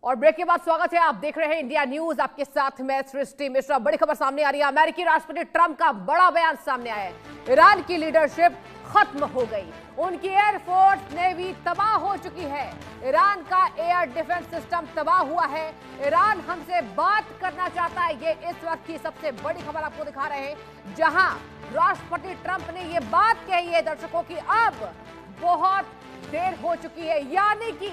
और ब्रेक के बाद स्वागत है, आप देख रहे हैं इंडिया न्यूज, आपके साथ मैं सृष्टि मिश्रा। बड़ी खबर सामने आ रही है, अमेरिकी राष्ट्रपति ट्रंप का बड़ा बयान सामने आया है। ईरान की लीडरशिप खत्म हो गई, उनकी एयरफोर्स नेवी तबाह हो चुकी है, ईरान का एयर डिफेंस सिस्टम तबाह हुआ है, ईरान हमसे बात करना चाहता है। ये इस वक्त की सबसे बड़ी खबर आपको दिखा रहे हैं, जहां राष्ट्रपति ट्रंप ने ये बात कही है दर्शकों की अब बहुत देर हो चुकी है। यानी कि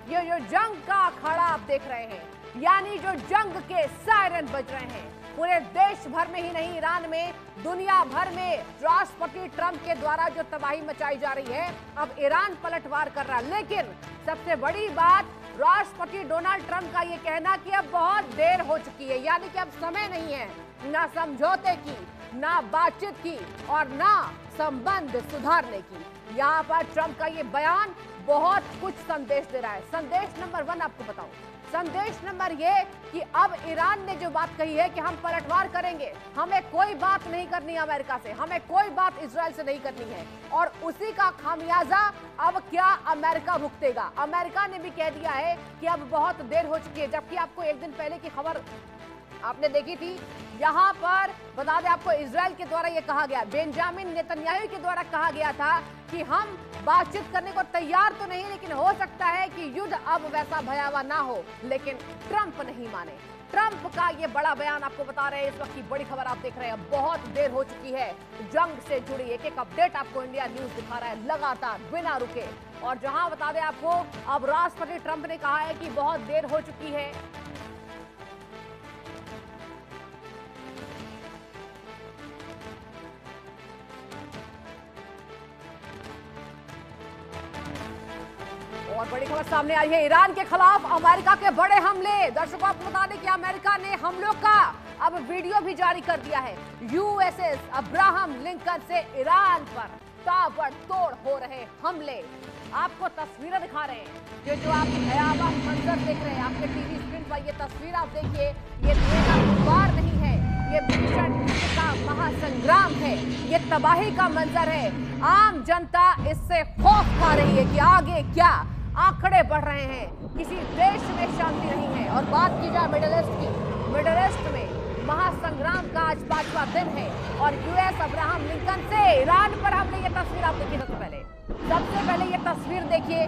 ये जो जंग का अखाड़ा आप देख रहे हैं, यानी जो जंग के सायरन बज रहे हैं, पूरे देश भर में ही नहीं, ईरान में, दुनिया भर में राष्ट्रपति ट्रंप के द्वारा जो तबाही मचाई जा रही है, अब ईरान पलटवार कर रहा है। लेकिन सबसे बड़ी बात, राष्ट्रपति डोनाल्ड ट्रंप का ये कहना कि अब बहुत देर हो चुकी है, यानी कि अब समय नहीं है ना समझौते की, ना बातचीत की और ना संबंध सुधारने की। यहाँ पर ट्रंप का ये बयान बहुत कुछ संदेश दे रहा है। संदेश नंबर 1 आपको बताऊं, संदेश नंबर ये कि अब ईरान ने जो बात कही है कि हम पलटवार करेंगे, हमें कोई बात नहीं करनी अमेरिका से, हमें कोई बात इजराइल से नहीं करनी है, और उसी का खामियाजा अब क्या अमेरिका भुगतेगा। अमेरिका ने भी कह दिया है कि अब बहुत देर हो चुकी है, जबकि आपको एक दिन पहले की खबर आपने देखी थी, यहां पर बता दें आपको, इजराइल के द्वारा यह कहा गया, बेंजामिन नेतन्याहू के द्वारा कहा गया था कि हम बातचीत करने को तैयार तो नहीं, लेकिन हो सकता है कि युद्ध अब वैसा भयावह ना हो। लेकिन ट्रंप नहीं माने। ट्रंप का ये बड़ा बयान आपको बता रहे हैं, इस वक्त की बड़ी खबर आप देख रहे हैं, बहुत देर हो चुकी है। जंग से जुड़ी एक एक अपडेट आपको इंडिया न्यूज दिखा रहा है लगातार बिना रुके। और जहां बता दें आपको, अब राष्ट्रपति ट्रंप ने कहा है कि बहुत देर हो चुकी है। और बड़ी खबर सामने आई है, ईरान के खिलाफ अमेरिका के बड़े हमले। दर्शकों आपको बता दें कि अमेरिका ने हमलों का अब वीडियो भी जारी कर दिया है। यूएसएस अब्राहम लिंकन से ईरान पर ताबड़तोड़ हो रहे हमले। आपको तस्वीरें दिखा रहे हैं, ये जो आप भयावह मंजर देख रहे हैं आपके टीवी स्क्रीन पर, ये तस्वीर आप देखिए, ये देना गुबार नहीं है, ये भीषण का महासंग्राम है, ये तबाही का मंजर है। आम जनता इससे खौफ खा रही है कि आगे क्या, आंकड़े बढ़ रहे हैं, किसी देश में शांति नहीं है। और बात की जाए मिडिल ईस्ट की, मिडिल ईस्ट में महासंग्राम का आज 5वां दिन है और यूएस अब्राहम लिंकन से ईरान पर हमले। ये तस्वीर आप देखिए, सबसे पहले ये तस्वीर देखिए,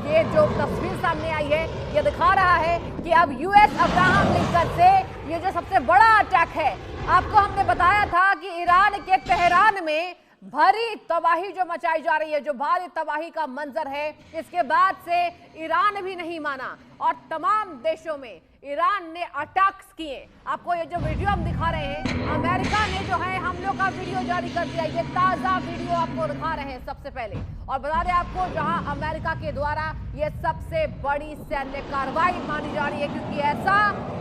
ये जो तस्वीर सामने आई है, ये दिखा रहा है कि अब यूएस अब्राहम लिंकन से ये जो सबसे बड़ा अटैक है। आपको हमने बताया था कि ईरान के तेहरान में भारी तबाही जो मचाई जा रही है, जो भारी तबाही का मंजर है, इसके बाद से ईरान भी नहीं माना और तमाम देशों में ईरान ने अटैक्स किए। आपको ये जो वीडियो हम दिखा रहे हैं, अमेरिका ने जो है हम लोग का वीडियो जारी कर दिया, ये ताजा वीडियो आपको दिखा रहे हैं सबसे पहले। और बता दें आपको, जहां अमेरिका के द्वारा ये सबसे बड़ी सैन्य कार्रवाई मानी जा रही है, क्योंकि ऐसा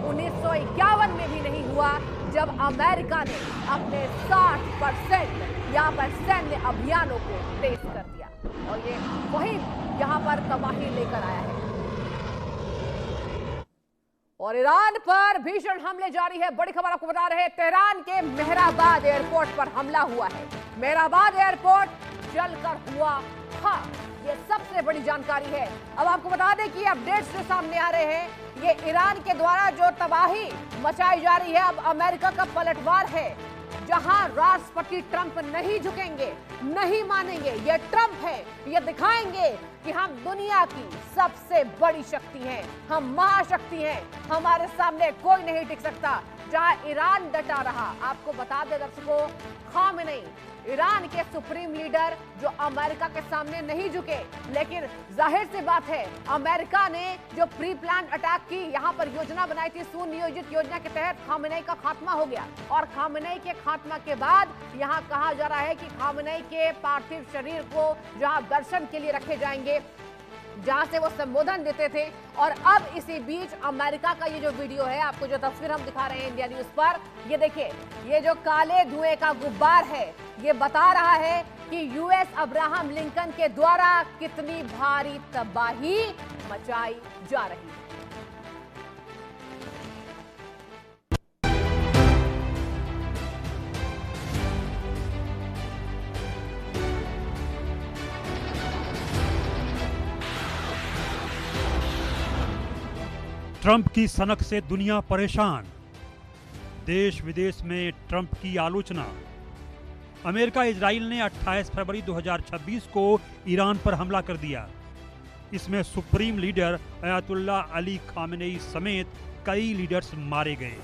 1951 में भी नहीं हुआ जब अमेरिका ने अपने 60% यहाँ पर सैन्य अभियानों को तेज कर दिया, और ये वही यहाँ पर तबाही लेकर आया है। और ईरान पर भीषण हमले जारी है। बड़ी खबर आपको बता रहे हैं, तेहरान के मेहराबाद एयरपोर्ट पर हमला हुआ है। मेहराबाद एयरपोर्ट जलकर हुआ खाक, ये सबसे बड़ी जानकारी है। अब आपको बता दें कि अपडेट्स जो सामने आ रहे हैं, ये ईरान के द्वारा जो तबाही मचाई जा रही है, अब अमेरिका का पलटवार है, जहां राष्ट्रपति ट्रंप नहीं झुकेंगे, नहीं मानेंगे। ये ट्रंप है, ये दिखाएंगे कि हम दुनिया की सबसे बड़ी शक्ति हैं, हम महाशक्ति हैं, हमारे सामने कोई नहीं टिक सकता। जहां ईरान डटा रहा, आपको बता दें दर्शकों, खामेनेई ईरान के सुप्रीम लीडर जो अमेरिका के सामने नहीं झुके, लेकिन जाहिर सी बात है, अमेरिका ने जो प्री प्लान अटैक की, यहां पर योजना बनाई थी, सुनियोजित योजना के तहत खामेनेई का खात्मा हो गया। और खामेनेई के खात्मा के बाद यहां कहा जा रहा है कि खामेनेई के पार्थिव शरीर को जहां दर्शन के लिए रखे जाएंगे, जहां से वो संबोधन देते थे। और अब इसी बीच अमेरिका का ये जो वीडियो है, आपको जो तस्वीर हम दिखा रहे हैं इंडिया न्यूज पर, ये देखिए, ये जो काले धुएं का गुब्बार है, ये बता रहा है कि यूएस अब्राहम लिंकन के द्वारा कितनी भारी तबाही मचाई जा रही है। ट्रंप की सनक से दुनिया परेशान। देश विदेश में ट्रंप की आलोचना। अमेरिका इजराइल ने 28 फरवरी 2026 को ईरान पर हमला कर दिया। इसमें supreme leader Ayatollah Ali Khamenei समेत कई लीडर्स मारे गए।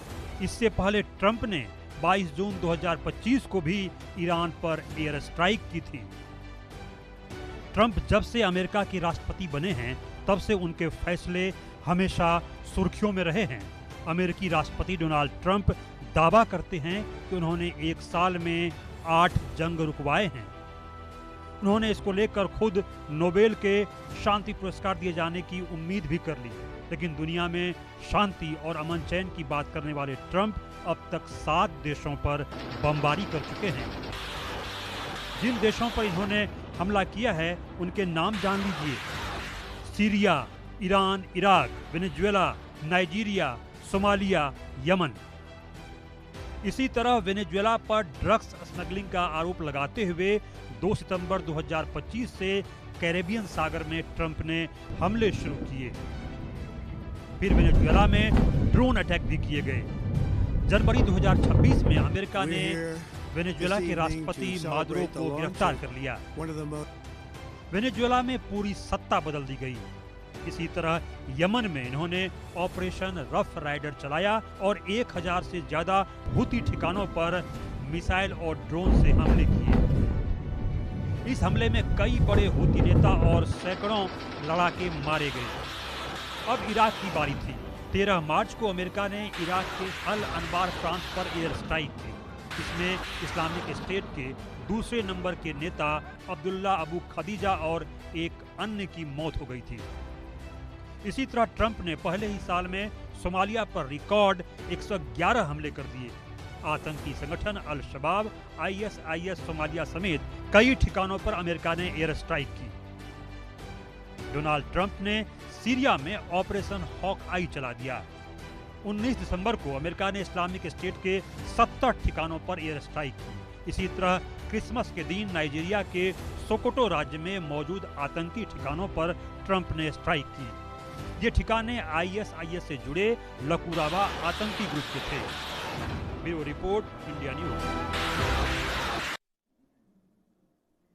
इससे पहले ट्रंप ने 22 जून 2025 को भी ईरान पर एयर स्ट्राइक की थी। ट्रंप जब से अमेरिका के राष्ट्रपति बने हैं तब से उनके फैसले हमेशा सुर्खियों में रहे हैं। अमेरिकी राष्ट्रपति डोनाल्ड ट्रंप दावा करते हैं कि उन्होंने एक साल में 8 जंग रुकवाए हैं। उन्होंने इसको लेकर खुद नोबेल के शांति पुरस्कार दिए जाने की उम्मीद भी कर ली, लेकिन दुनिया में शांति और अमन चैन की बात करने वाले ट्रंप अब तक 7 देशों पर बमबारी कर चुके हैं। जिन देशों पर इन्होंने हमला किया है उनके नाम जान लीजिए: Syria, Iran, Iraq, Venezuela, Nigeria, Somalia, Yemen. इसी तरह वेनेजुएला पर ड्रग्स स्मगलिंग का आरोप लगाते हुए 2 सितंबर 2025 से कैरेबियन सागर में ट्रंप ने हमले शुरू किए। फिर वेनेजुएला में ड्रोन अटैक भी किए गए। जनवरी 2026 में अमेरिका ने वेनेजुएला के राष्ट्रपति मादुरो को गिरफ्तार कर लिया। वेनेजुएला में पूरी सत्ता बदल दी गई। इसी तरह यमन में इन्होंने ऑपरेशन रफ राइडर चलाया और 1000 से ज्यादा हुती ठिकानों पर मिसाइल और ड्रोन से हमले किए। इस हमले में कई बड़े हुती नेता और सैकड़ों लड़ाके मारे गए। अब इराक की बारी थी। 13 मार्च को अमेरिका ने इराक के अल अनबार प्रांत पर एयर स्ट्राइक की। इसमें इस्लामिक स्टेट के दूसरे नंबर के नेता अब्दुल्ला अबू खदीजा और एक अन्य की मौत हो गई थी। इसी तरह ट्रंप ने पहले ही साल में सोमालिया पर रिकॉर्ड 111 हमले कर दिए। आतंकी संगठन अल शबाब, ISIS सोमालिया समेत कई ठिकानों पर अमेरिका ने एयर स्ट्राइक की। डोनाल्ड ट्रंप ने सीरिया में ऑपरेशन हॉक आई चला दिया। 19 दिसंबर को अमेरिका ने इस्लामिक स्टेट के 70 ठिकानों पर एयर स्ट्राइक की। इसी तरह क्रिसमस के दिन नाइजीरिया के सोकोटो राज्य में मौजूद आतंकी ठिकानों पर ट्रंप ने स्ट्राइक की। ये ठिकाने ISIS से जुड़े लकुरावा आतंकी ग्रुप के थे। Bureau report, India news.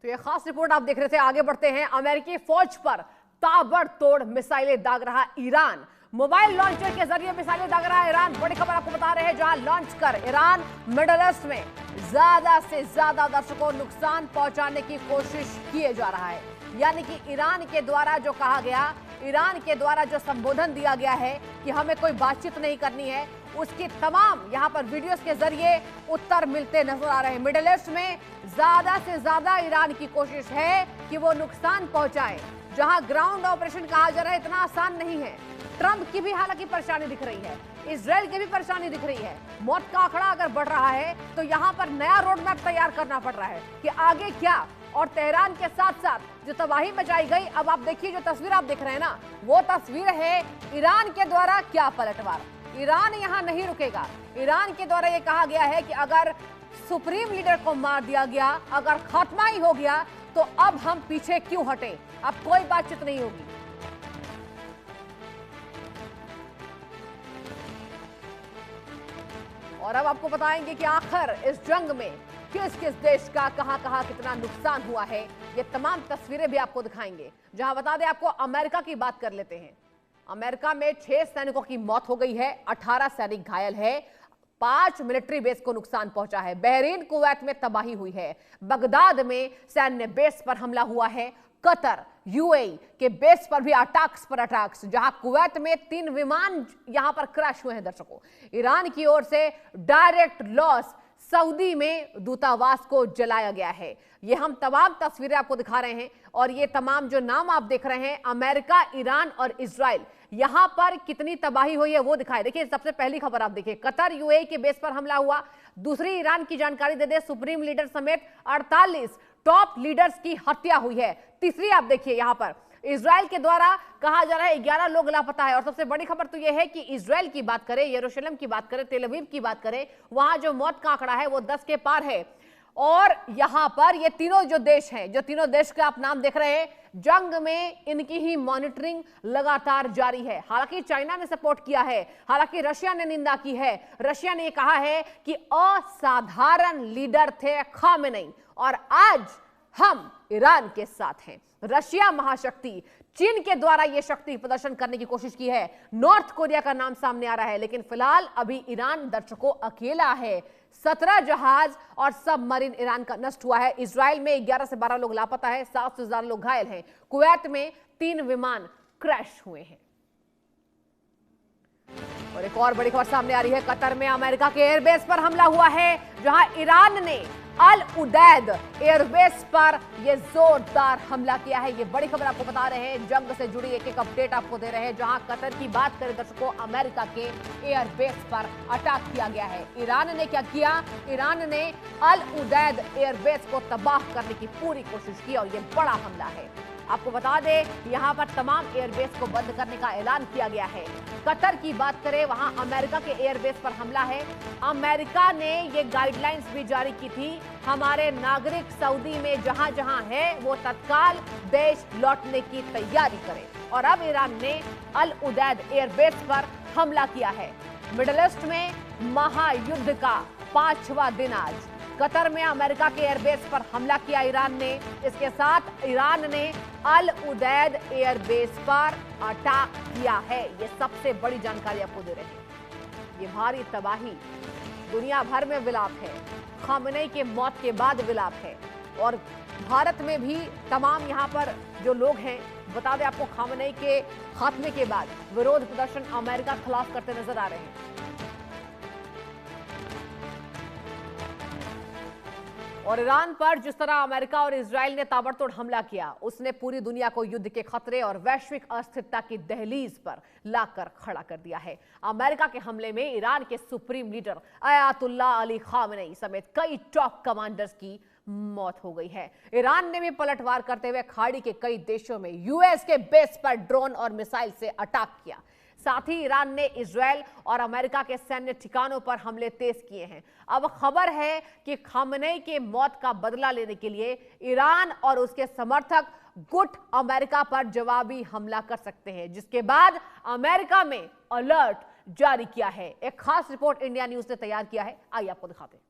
तो ये खास रिपोर्ट आप देख रहे थे। आगे बढ़ते हैं। अमेरिकी फौज पर ताबड़तोड़ मिसाइलें दाग रहा ईरान। मोबाइल लॉन्चर के जरिए मिसाइलें दाग रहा ईरान। बड़ी खबर आपको बता रहे हैं, जहां लॉन्च कर ईरान मिडिल ईस्ट में ज्यादा से ज्यादा दर्शकों को नुकसान पहुंचाने की कोशिश किए जा रहा है। यानी कि ईरान के द्वारा जो कहा गया, ईरान के द्वारा जो संबोधन दिया गया है कि हमें कोई बातचीत नहीं करनी है, उसकी तमाम यहां पर वीडियोस के जरिए उत्तर मिलते नजर आ रहे हैं। मिडिल ईस्ट में ज्यादा से ज्यादा ईरान की कोशिश है कि वो नुकसान पहुंचाए। जहां ग्राउंड ऑपरेशन कहा जा रहा है, इतना आसान नहीं है। ट्रंप की भी हालांकि परेशानी दिख रही है, इजराइल की भी परेशानी दिख रही है। मौत का आंकड़ा अगर बढ़ रहा है तो यहां पर नया रोड मैप तैयार करना पड़ रहा है कि आगे क्या। और तेहरान के साथ साथ जो तबाही मचाई गई, अब आप देखिए जो तस्वीर आप देख रहे हैं ना, वो तस्वीर है ईरान के द्वारा क्या पलटवार। ईरान यहां नहीं रुकेगा। ईरान के द्वारा ये कहा गया है कि अगर सुप्रीम लीडर को मार दिया गया, अगर खात्मा ही हो गया, तो अब हम पीछे क्यों हटे, अब कोई बातचीत नहीं होगी। और अब आपको बताएंगे कि आखिर इस जंग में किस किस देश का कहां कितना नुकसान हुआ है। ये तमाम तस्वीरें भी आपको दिखाएंगे। जहां बता दें आपको, अमेरिका की बात कर लेते हैं। अमेरिका में 6 सैनिकों की मौत हो गई है, 18 सैनिक घायल है, 5 मिलिट्री बेस को नुकसान पहुंचा है। बहरीन, कुवैत में तबाही हुई है। बगदाद में सैन्य बेस पर हमला हुआ है। कतर, UAE के बेस पर भी अटैक्स पर अटैक्स, जहां कुवैत में 3 विमान यहां पर क्रैश हुए हैं। दर्शकों, ईरान की ओर से डायरेक्ट लॉस, सऊदी में दूतावास को जलाया गया है। ये हम तमाम तस्वीरें आपको दिखा रहे हैं और ये तमाम जो नाम आप देख रहे हैं, अमेरिका, ईरान और इजराइल, यहां पर कितनी तबाही हुई है वो दिखाए। देखिए, सबसे पहली खबर आप देखिए, कतर, UAE के बेस पर हमला हुआ। दूसरी, ईरान की जानकारी दे दे, सुप्रीम लीडर समेत 48 टॉप लीडर्स की हत्या हुई है। तीसरी आप देखिए, यहां पर इजराइल के द्वारा कहा जा रहा है 11 लोग लापता है। और सबसे बड़ी खबर तो यह है कि इजराइल की बात करें, यरूशलेम की बात करें, तेल अवीव की बात करें, वहां जो मौत का आंकड़ा है वो 10 के पार है। और यहां पर ये तीनों जो देश हैं, जो तीनों देश का आप नाम देख रहे हैं, जंग में इनकी ही मॉनिटरिंग लगातार जारी है। हालांकि चाइना ने सपोर्ट किया है, हालांकि रशिया ने निंदा की है। रशिया ने कहा है कि असाधारण लीडर थे खामेनेई और आज हम ईरान के साथ हैं। रशिया महाशक्ति चीन के द्वारा यह शक्ति प्रदर्शन करने की कोशिश की है। नॉर्थ कोरिया का नाम सामने आ रहा है, लेकिन फिलहाल अभी ईरान दर्शकों अकेला है। 17 जहाज और सबमरीन ईरान का नष्ट हुआ है। इजराइल में 11 से 12 लोग लापता है, 7 से ज्यादा लोग घायल हैं। कुवैत में 3 विमान क्रैश हुए हैं। और एक और बड़ी खबर सामने आ रही है। कतर में अमेरिका के एयरबेस पर हमला हुआ है, जहां ईरान ने अल उदैद एयरबेस पर यह जोरदार हमला किया है। ये बड़ी खबर आपको बता रहे हैं, जंग से जुड़ी एक एक अपडेट आपको दे रहे हैं। जहां कतर की बात करें दर्शकों, अमेरिका के एयरबेस पर अटैक किया गया है। ईरान ने क्या किया? ईरान ने अल उदैद एयरबेस को तबाह करने की पूरी कोशिश की और यह बड़ा हमला है। आपको बता दें, यहां पर तमाम एयरबेस को बंद करने का ऐलान किया गया है। कतर की बात करें, वहां अमेरिका के एयरबेस पर हमला है। अमेरिका ने ये गाइडलाइंस भी जारी की थी, हमारे नागरिक सऊदी में जहां जहां है वो तत्काल देश लौटने की तैयारी करें। और अब ईरान ने अल उदैद एयरबेस पर हमला किया है। मिडिल ईस्ट में महायुद्ध का 5वां दिन आज कतर में अमेरिका के एयरबेस पर हमला किया ईरान ने। इसके साथ ईरान ने अल उदैद एयरबेस पर अटैक किया है। ये सबसे बड़ी जानकारी आपको दे रहे हैं। ये भारी तबाही दुनिया भर में विलाप है। खामेनेई के मौत के बाद विलाप है और भारत में भी तमाम यहाँ पर जो लोग हैं, बता दें आपको, खामेनेई के खात्मे के बाद विरोध प्रदर्शन अमेरिका के खिलाफ करते नजर आ रहे हैं। और ईरान पर जिस तरह अमेरिका और इजराइल ने ताबड़तोड़ हमला किया, उसने पूरी दुनिया को युद्ध के खतरे और वैश्विक अस्थिरता की दहलीज पर लाकर खड़ा कर दिया है। अमेरिका के हमले में ईरान के supreme leader Ayatollah Ali Khamenei समेत कई टॉप कमांडर्स की मौत हो गई है। ईरान ने भी पलटवार करते हुए खाड़ी के कई देशों में यूएस के बेस पर ड्रोन और मिसाइल से अटैक किया। साथ ही ईरान ने इजराइल और अमेरिका के सैन्य ठिकानों पर हमले तेज किए हैं। अब खबर है कि खामेनेई के मौत का बदला लेने के लिए ईरान और उसके समर्थक गुट अमेरिका पर जवाबी हमला कर सकते हैं, जिसके बाद अमेरिका में अलर्ट जारी किया है। एक खास रिपोर्ट इंडिया न्यूज ने तैयार किया है, आइए आपको दिखाते हैं।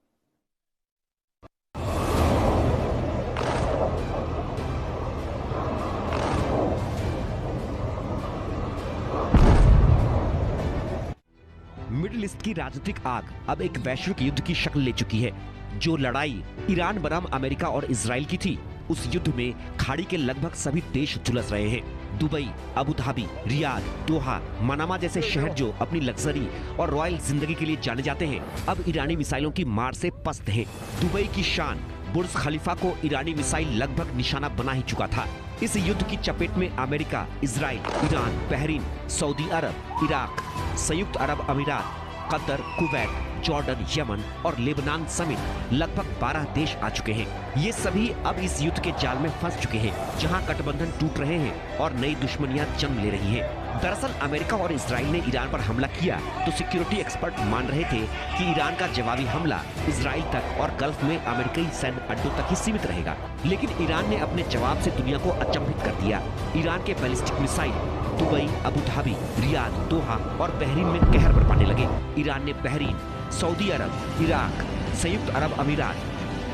मिडिल ईस्ट की राजनीतिक आग अब एक वैश्विक युद्ध की शक्ल ले चुकी है। जो लड़ाई ईरान बनाम अमेरिका और इजराइल की थी, उस युद्ध में खाड़ी के लगभग सभी देश झुलस रहे हैं। दुबई, अबू धाबी, रियाद, दोहा, मनामा जैसे शहर जो अपनी लग्जरी और रॉयल जिंदगी के लिए जाने जाते हैं, अब ईरानी मिसाइलों की मार से पस्त हैं। दुबई की शान बुर्ज खलीफा को ईरानी मिसाइल लगभग निशाना बना ही चुका था। इस युद्ध की चपेट में America, Israel, Iran, Bahrain, Saudi Arab, Iraq, संयुक्त अरब अमीरात, कतर, कुवैत, जॉर्डन, यमन और लेबनान समेत लगभग 12 देश आ चुके हैं। ये सभी अब इस युद्ध के जाल में फंस चुके हैं, जहां गठबंधन टूट रहे हैं और नई दुश्मनियां जन्म ले रही हैं। दरअसल अमेरिका और इजराइल ने ईरान पर हमला किया तो सिक्योरिटी एक्सपर्ट मान रहे थे कि ईरान का जवाबी हमला इजराइल तक और गल्फ में अमेरिकी सैन्य अड्डों तक ही सीमित रहेगा। लेकिन ईरान ने अपने जवाब से दुनिया को अचंभित कर दिया। ईरान के ballistic missile Dubai, Abu Dhabi, Riyadh, Doha और बहरीन में कहर बरपाने लगे। ईरान ने बहरीन, सऊदी अरब, इराक, संयुक्त अरब अमीरात,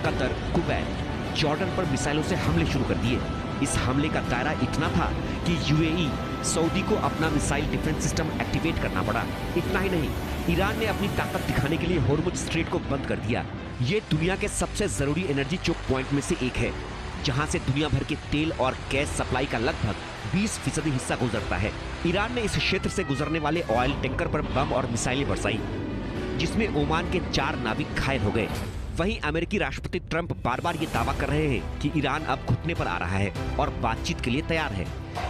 कतर, कुवैत, जॉर्डन पर मिसाइलों से हमले शुरू कर दिए। इस हमले का दायरा इतना था कि यूएई, सऊदी को अपना मिसाइल डिफेंस सिस्टम एक्टिवेट करना पड़ा। इतना ही नहीं, ईरान ने अपनी ताकत दिखाने के लिए होर्मुज स्ट्रेट को बंद कर दिया। ये दुनिया के सबसे जरूरी एनर्जी चोक पॉइंट में से एक है, जहां से दुनिया भर के तेल और गैस सप्लाई का लगभग 20% हिस्सा गुजरता है। ईरान ने इस क्षेत्र से गुजरने वाले ऑयल टैंकर पर बम और मिसाइलें बरसाई, जिसमें ओमान के 4 नाविक घायल हो गए। वहीं अमेरिकी राष्ट्रपति ट्रंप बार बार ये दावा कर रहे हैं कि ईरान अब घुटने पर आ रहा है और बातचीत के लिए तैयार है।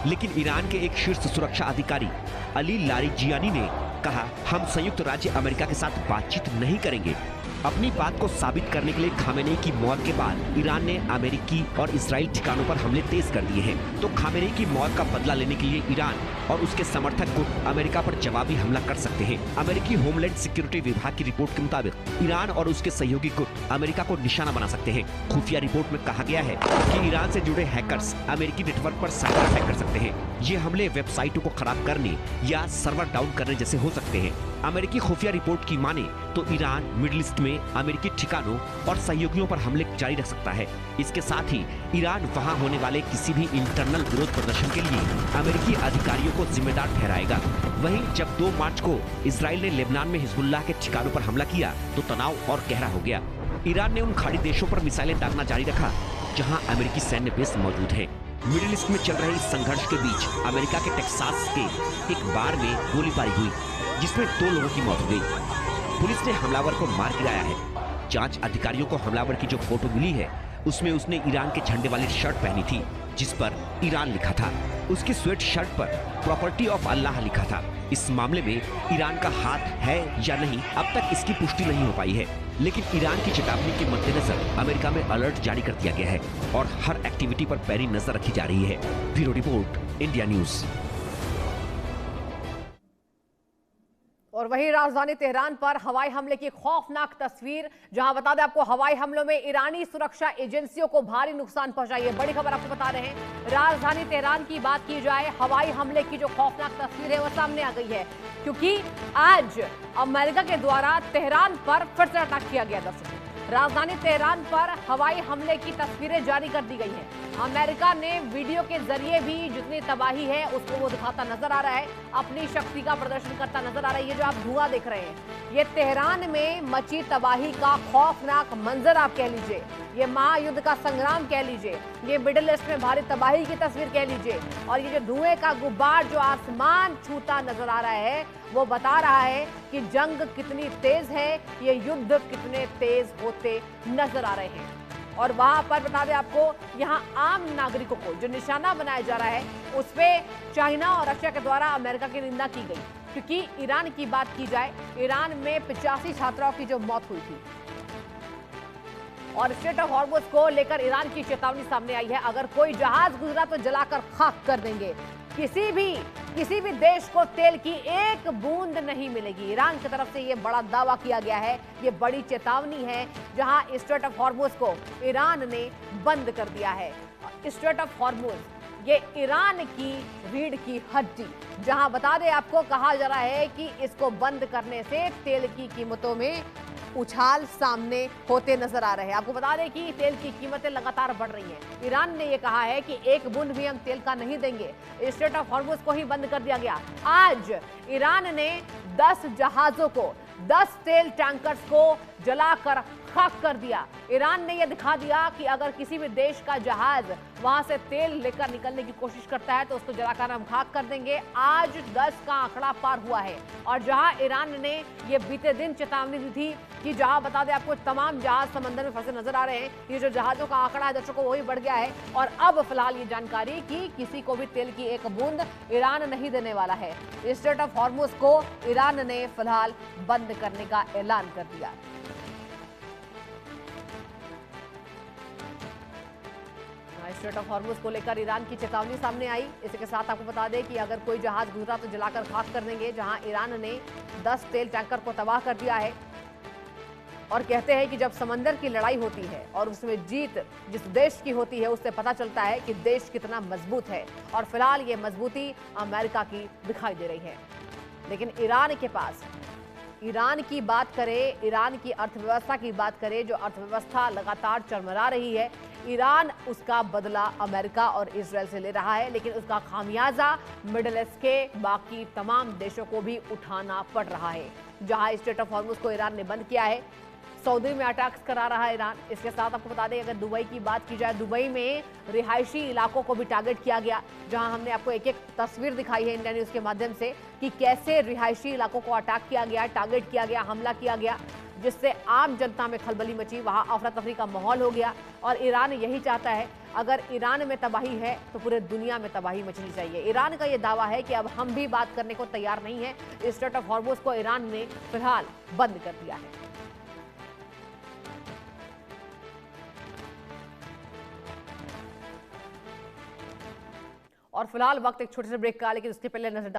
लेकिन ईरान के एक शीर्ष सुरक्षा अधिकारी अली लारिजियानी ने कहा, हम संयुक्त राज्य अमेरिका के साथ बातचीत नहीं करेंगे। अपनी बात को साबित करने के लिए खामेनेई की मौत के बाद ईरान ने अमेरिकी और इजराइल ठिकानों पर हमले तेज कर दिए हैं। तो खामेनेई की मौत का बदला लेने के लिए ईरान और उसके समर्थक गुट अमेरिका पर जवाबी हमला कर सकते हैं। अमेरिकी होमलैंड सिक्योरिटी विभाग की रिपोर्ट के मुताबिक ईरान और उसके सहयोगी गुट अमेरिका को निशाना बना सकते हैं। खुफिया रिपोर्ट में कहा गया है कि ईरान से जुड़े हैकर्स अमेरिकी नेटवर्क पर साइबर अटैक कर सकते हैं। ये हमले वेबसाइटों को खराब करने या सर्वर डाउन करने जैसे हो सकते हैं। अमेरिकी खुफिया रिपोर्ट की माने तो ईरान मिडिल ईस्ट में अमेरिकी ठिकानों और सहयोगियों पर हमले जारी रख सकता है। इसके साथ ही ईरान वहां होने वाले किसी भी इंटरनल विरोध प्रदर्शन के लिए अमेरिकी अधिकारियों को जिम्मेदार ठहराएगा। वहीं जब 2 मार्च को इजराइल ने लेबनान में हिजबुल्लाह के ठिकानों पर हमला किया तो तनाव और गहरा हो गया। ईरान ने उन खाड़ी देशों पर मिसाइलें दागना जारी रखा जहां अमेरिकी सैन्य बेस मौजूद है। मिडिल ईस्ट में चल रहे इस संघर्ष के बीच अमेरिका के टेक्सास के एक बार में गोलीबारी हुई जिसमें 2 लोगों की मौत हो गई। पुलिस ने हमलावर को मार गिराया है। जांच अधिकारियों को हमलावर की जो फोटो मिली है उसमें उसने ईरान के झंडे वाली शर्ट पहनी थी जिस पर ईरान लिखा था। उसकी स्वेट शर्ट पर प्रॉपर्टी ऑफ अल्लाह लिखा था। इस मामले में ईरान का हाथ है या नहीं अब तक इसकी पुष्टि नहीं हो पाई है, लेकिन ईरान की चेतावनी के मद्देनजर अमेरिका में अलर्ट जारी कर दिया गया है और हर एक्टिविटी पर पैनी नजर रखी जा रही है। Bureau report, India news. और वहीं राजधानी तेहरान पर हवाई हमले की खौफनाक तस्वीर, जहां बता दें आपको हवाई हमलों में ईरानी सुरक्षा एजेंसियों को भारी नुकसान पहुंचा। ये बड़ी खबर आपको बता रहे हैं। राजधानी तेहरान की बात की जाए, हवाई हमले की जो खौफनाक तस्वीर है वो सामने आ गई है, क्योंकि आज अमेरिका के द्वारा तेहरान पर फिर से अटैक किया गया। दर्शकों, राजधानी तेहरान पर हवाई हमले की तस्वीरें जारी कर दी गई हैं। अमेरिका ने वीडियो के जरिए भी जितनी तबाही है उसको वो दिखाता नजर आ रहा है, अपनी शक्ति का प्रदर्शन करता नजर आ रहा है। ये जो आप धुआं देख रहे हैं, ये तेहरान में मची तबाही का खौफनाक मंजर आप कह लीजिए, ये महायुद्ध का संग्राम कह लीजिए, ये मिडिल ईस्ट में भारी तबाही की तस्वीर कह लीजिए। और ये जो धुएं का गुब्बार जो आसमान छूता नजर आ रहा है वो बता रहा है कि जंग कितनी तेज है, ये युद्ध कितने तेज होते नजर आ रहे हैं। और वहां पर बता दें आपको, यहां आम नागरिकों को जो निशाना बनाया जा रहा है उस पे चाइना और रशिया के द्वारा अमेरिका की निंदा की गई। क्योंकि ईरान की बात की जाए, ईरान में 85 छात्राओं की जो मौत हुई थी और स्ट्रेट ऑफ हॉर्मुज को लेकर ईरान की चेतावनी सामने आई है, अगर कोई जहाज गुजरा तो जलाकर खाक कर देंगे। किसी भी देश को तेल की एक बूंद नहीं मिलेगी। ईरान की तरफ से यह बड़ा दावा किया गया है, यह बड़ी चेतावनी है, जहां स्ट्रेट ऑफ हॉर्मुज को ईरान ने बंद कर दिया है। स्ट्रेट ऑफ हॉर्मुज ये ईरान की रीढ़ की हड्डी, जहां बता दें आपको कहा जा रहा है कि इसको बंद करने से तेल की कीमतों में उछाल सामने होते नजर आ रहे हैं। आपको बता दें कि तेल की कीमतें लगातार बढ़ रही हैं। ईरान ने यह कहा है कि एक बूंद भी हम तेल का नहीं देंगे। स्ट्रेट ऑफ हॉर्मुज को ही बंद कर दिया गया। आज ईरान ने 10 जहाजों को, 10 तेल टैंकर्स को जलाकर खाक कर दिया। ईरान ने यह दिखा दिया कि अगर किसी भी देश का जहाज वहां से तेल लेकर निकलने की कोशिश करता है तो उसको जलाकर हम खाक कर देंगे। आज 10 का आंकड़ा पार हुआ है। और जहां ईरान ने यह बीते दिन चेतावनी दी थी कि जहां बता दें आपको तमाम जहाज समंदर में फंसे नजर आ रहे हैं, ये जो जहाजों का आंकड़ा है दर्शकों वही बढ़ गया है। और अब फिलहाल ये जानकारी कि किसी को भी तेल की एक बूंद ईरान नहीं देने वाला है। स्ट्रेट ऑफ हॉर्मुज को ईरान ने फिलहाल बंद करने का ऐलान कर दिया। स्ट्रेट ऑफ हॉर्मुज को लेकर ईरान की चेतावनी सामने आई। इसके साथ आपको बता दें कि अगर कोई जहाज गुजरा तो जलाकर खाक कर देंगे। जहां ईरान ने 10 तेल टैंकर को तबाह कर दिया है और कहते हैं कि जब समंदर की लड़ाई होती है और उसमें जीत जिस देश की होती है उससे पता चलता है कि देश कितना मजबूत है। और फिलहाल ये मजबूती अमेरिका की दिखाई दे रही है। लेकिन ईरान के पास, ईरान की बात करें, ईरान की अर्थव्यवस्था की बात करें, जो अर्थव्यवस्था लगातार चरमरा रही है, ईरान उसका बदला अमेरिका और इजराइल से ले रहा है। लेकिन उसका खामियाजा मिडिल ईस्ट के बाकी तमाम देशों को भी उठाना पड़ रहा है। जहां स्ट्रेट ऑफ हॉर्मुज को ईरान ने बंद किया है, सऊदी में अटैक्स करा रहा है ईरान। इसके साथ आपको बता दें, अगर दुबई की बात की जाए, दुबई में रिहायशी इलाकों को भी टारगेट किया गया। जहां हमने आपको एक एक तस्वीर दिखाई है इंडिया न्यूज के माध्यम से कि कैसे रिहायशी इलाकों को अटैक किया गया, टारगेट किया गया, हमला किया गया, जिससे आम जनता में खलबली मची, वहां अफरा तफरी का माहौल हो गया। और ईरान यही चाहता है, अगर ईरान में तबाही है तो पूरे दुनिया में तबाही मचनी चाहिए। ईरान का यह दावा है कि अब हम भी बात करने को तैयार नहीं है। स्ट्रेट ऑफ हॉर्मुज को ईरान ने फिलहाल बंद कर दिया है। और फिलहाल वक्त एक छोटे से ब्रेक का, लेकिन उसके पहले नजर